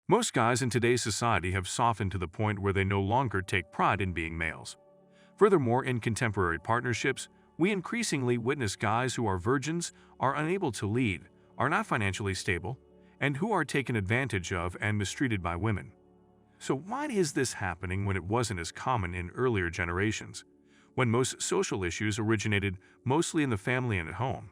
Most guys in today's society have softened to the point where they no longer take pride in being males. Furthermore, in contemporary partnerships, we increasingly witness guys who are virgins, are unable to lead, are not financially stable, and who are taken advantage of and mistreated by women. So why is this happening when it wasn't as common in earlier generations, when most social issues originated mostly in the family and at home?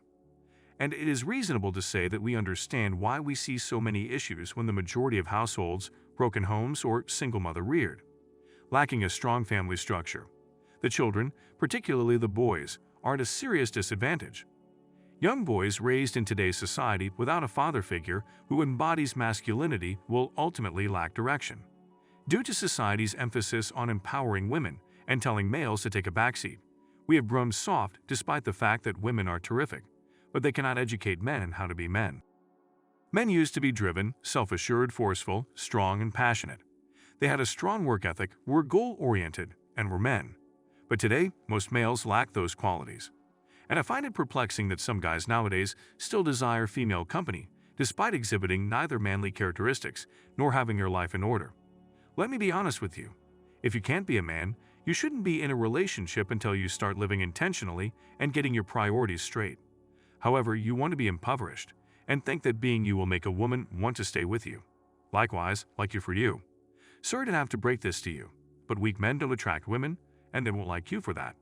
And it is reasonable to say that we understand why we see so many issues when the majority of households, broken homes, or single mother reared, lacking a strong family structure. The children, particularly the boys, are at a serious disadvantage. Young boys raised in today's society without a father figure who embodies masculinity will ultimately lack direction. Due to society's emphasis on empowering women and telling males to take a backseat, we have grown soft despite the fact that women are terrific, but they cannot educate men in how to be men. Men used to be driven, self-assured, forceful, strong, and passionate. They had a strong work ethic, were goal-oriented, and were men. But today, most males lack those qualities. And I find it perplexing that some guys nowadays still desire female company, despite exhibiting neither manly characteristics nor having your life in order. Let me be honest with you. If you can't be a man, you shouldn't be in a relationship until you start living intentionally and getting your priorities straight. However, you want to be impoverished and think that being you will make a woman want to stay with you. Likewise, like you for you. Sorry to have to break this to you, but weak men don't attract women, and they won't like you for that.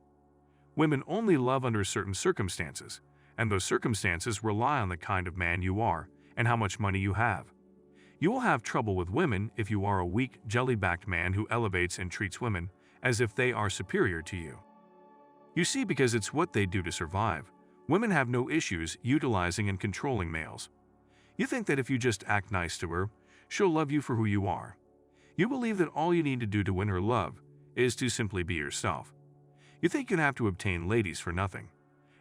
Women only love under certain circumstances, and those circumstances rely on the kind of man you are and how much money you have. You will have trouble with women if you are a weak, jelly-backed man who elevates and treats women as if they are superior to you. You see, because it's what they do to survive, women have no issues utilizing and controlling males. You think that if you just act nice to her, she'll love you for who you are. You believe that all you need to do to win her love is to simply be yourself. You think you'd have to obtain ladies for nothing,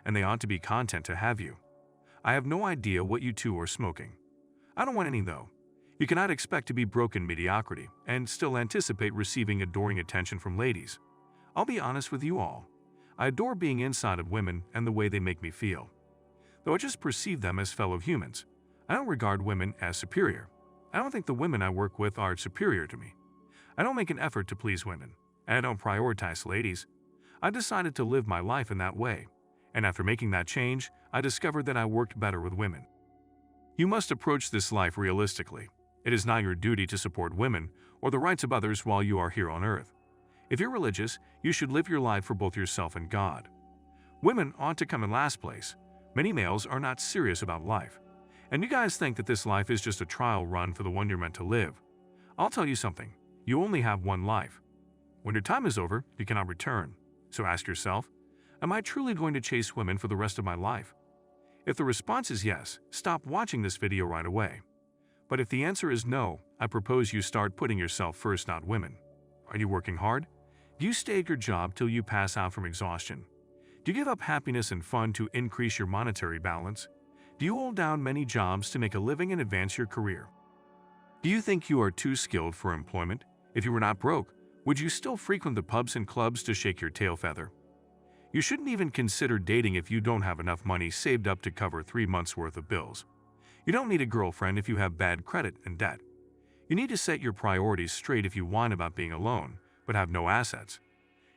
and they ought to be content to have you. I have no idea what you two are smoking. I don't want any though. You cannot expect to be broken mediocrity and still anticipate receiving adoring attention from ladies. I'll be honest with you all. I adore being inside of women and the way they make me feel. Though I just perceive them as fellow humans, I don't regard women as superior. I don't think the women I work with are superior to me. I don't make an effort to please women, and I don't prioritize ladies. I decided to live my life in that way, and after making that change, I discovered that I worked better with women. You must approach this life realistically. It is not your duty to support women or the rights of others while you are here on earth. If you're religious, you should live your life for both yourself and God. Women ought to come in last place. Many males are not serious about life. And you guys think that this life is just a trial run for the one you're meant to live. I'll tell you something. You only have one life. When your time is over, you cannot return. So ask yourself, am I truly going to chase women for the rest of my life? If the response is yes, stop watching this video right away. But if the answer is no, I propose you start putting yourself first, not women. Are you working hard? Do you stay at your job till you pass out from exhaustion? Do you give up happiness and fun to increase your monetary balance? Do you hold down many jobs to make a living and advance your career? Do you think you are too skilled for employment? If you were not broke, would you still frequent the pubs and clubs to shake your tail feather? You shouldn't even consider dating if you don't have enough money saved up to cover 3 months' worth of bills. You don't need a girlfriend if you have bad credit and debt. You need to set your priorities straight if you whine about being alone, but have no assets.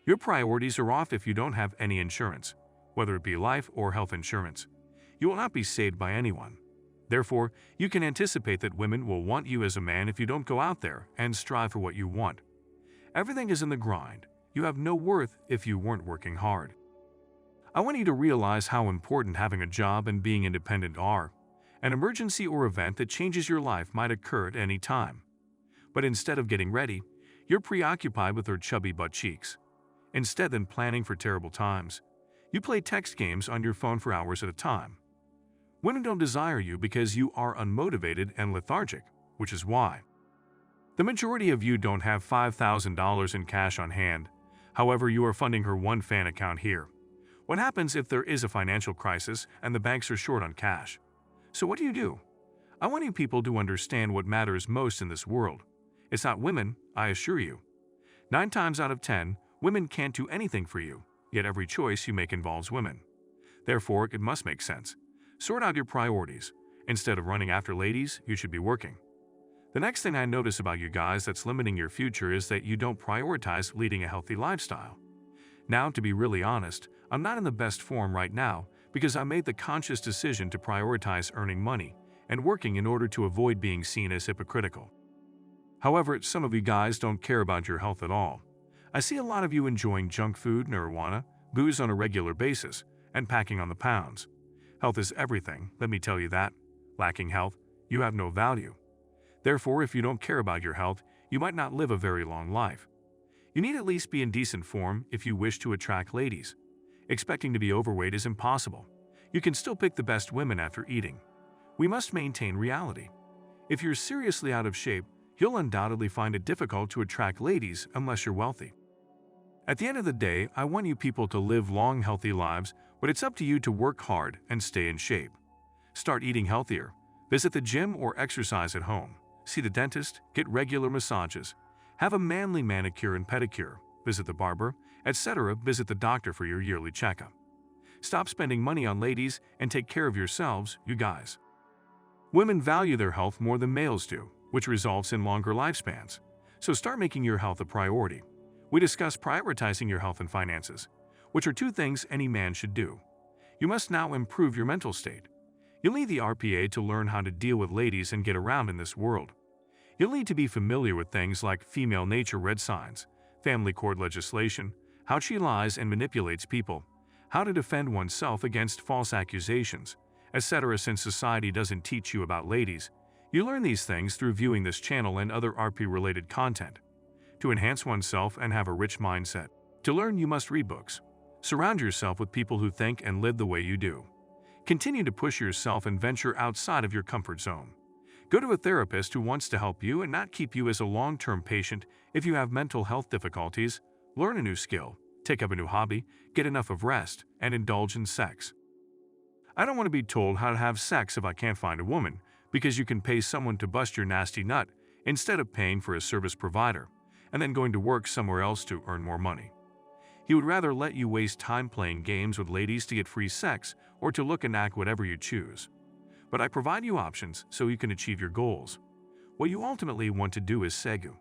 Your priorities are off if you don't have any insurance, whether it be life or health insurance. You will not be saved by anyone. Therefore, you can anticipate that women will want you as a man if you don't go out there and strive for what you want. Everything is in the grind. You have no worth if you weren't working hard. I want you to realize how important having a job and being independent are. An emergency or event that changes your life might occur at any time. But instead of getting ready, you're preoccupied with her chubby butt cheeks. Instead than planning for terrible times, you play text games on your phone for hours at a time. Women don't desire you because you are unmotivated and lethargic, which is why. The majority of you don't have $5,000 in cash on hand. However, you are funding her one fan account here. What happens if there is a financial crisis and the banks are short on cash? So what do? I want you people to understand what matters most in this world. It's not women, I assure you. 9 times out of 10, women can't do anything for you, yet every choice you make involves women. Therefore, it must make sense. Sort out your priorities. Instead of running after ladies, you should be working. The next thing I notice about you guys that's limiting your future is that you don't prioritize leading a healthy lifestyle. Now, to be really honest, I'm not in the best form right now because I made the conscious decision to prioritize earning money and working in order to avoid being seen as hypocritical. However, some of you guys don't care about your health at all. I see a lot of you enjoying junk food, marijuana, booze on a regular basis, and packing on the pounds. Health is everything, let me tell you that. Lacking health, you have no value. Therefore, if you don't care about your health, you might not live a very long life. You need at least be in decent form if you wish to attract ladies. Expecting to be overweight is impossible. You can still pick the best women after eating. We must maintain reality. If you're seriously out of shape, you'll undoubtedly find it difficult to attract ladies unless you're wealthy. At the end of the day, I want you people to live long, healthy lives, but it's up to you to work hard and stay in shape. Start eating healthier. Visit the gym or exercise at home. See the dentist, get regular massages, have a manly manicure and pedicure, visit the barber, etc. Visit the doctor for your yearly checkup. Stop spending money on ladies and take care of yourselves, you guys. Women value their health more than males do, which results in longer lifespans. So start making your health a priority. We discuss prioritizing your health and finances, which are two things any man should do. You must now improve your mental state. You'll need the RPA to learn how to deal with ladies and get around in this world. You'll need to be familiar with things like female nature red signs, family court legislation, how she lies and manipulates people, how to defend oneself against false accusations, etc. Since society doesn't teach you about ladies, you learn these things through viewing this channel and other RP-related content. To enhance oneself and have a rich mindset. To learn, you must read books. Surround yourself with people who think and live the way you do. Continue to push yourself and venture outside of your comfort zone. Go to a therapist who wants to help you and not keep you as a long-term patient. If you have mental health difficulties, learn a new skill, take up a new hobby, get enough of rest, and indulge in sex. I don't want to be told how to have sex if I can't find a woman, because you can pay someone to bust your nasty nut instead of paying for a service provider and then going to work somewhere else to earn more money. He would rather let you waste time playing games with ladies to get free sex or to look and act whatever you choose. But I provide you options so you can achieve your goals. What you ultimately want to do is segu.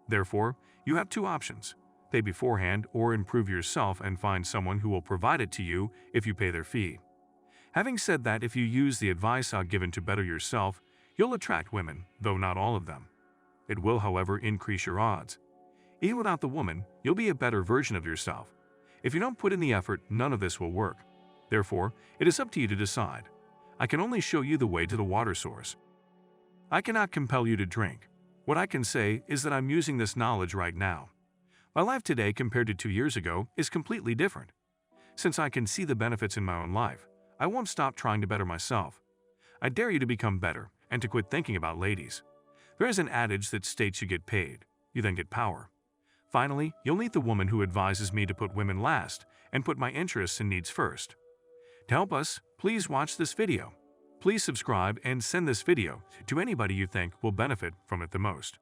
Therefore, you have two options: pay beforehand or improve yourself and find someone who will provide it to you if you pay their fee. Having said that, if you use the advice I've given to better yourself, you'll attract women, though not all of them. It will, however, increase your odds. Even without the woman, you'll be a better version of yourself. If you don't put in the effort, none of this will work. Therefore, it is up to you to decide. I can only show you the way to the water source. I cannot compel you to drink. What I can say is that I'm using this knowledge right now. My life today compared to 2 years ago is completely different. Since I can see the benefits in my own life, I won't stop trying to better myself. I dare you to become better and to quit thinking about ladies. There is an adage that states you get paid, you then get power. Finally, you'll meet the woman who advises me to put women last and put my interests and needs first. To help us, please watch this video. Please subscribe and send this video to anybody you think will benefit from it the most.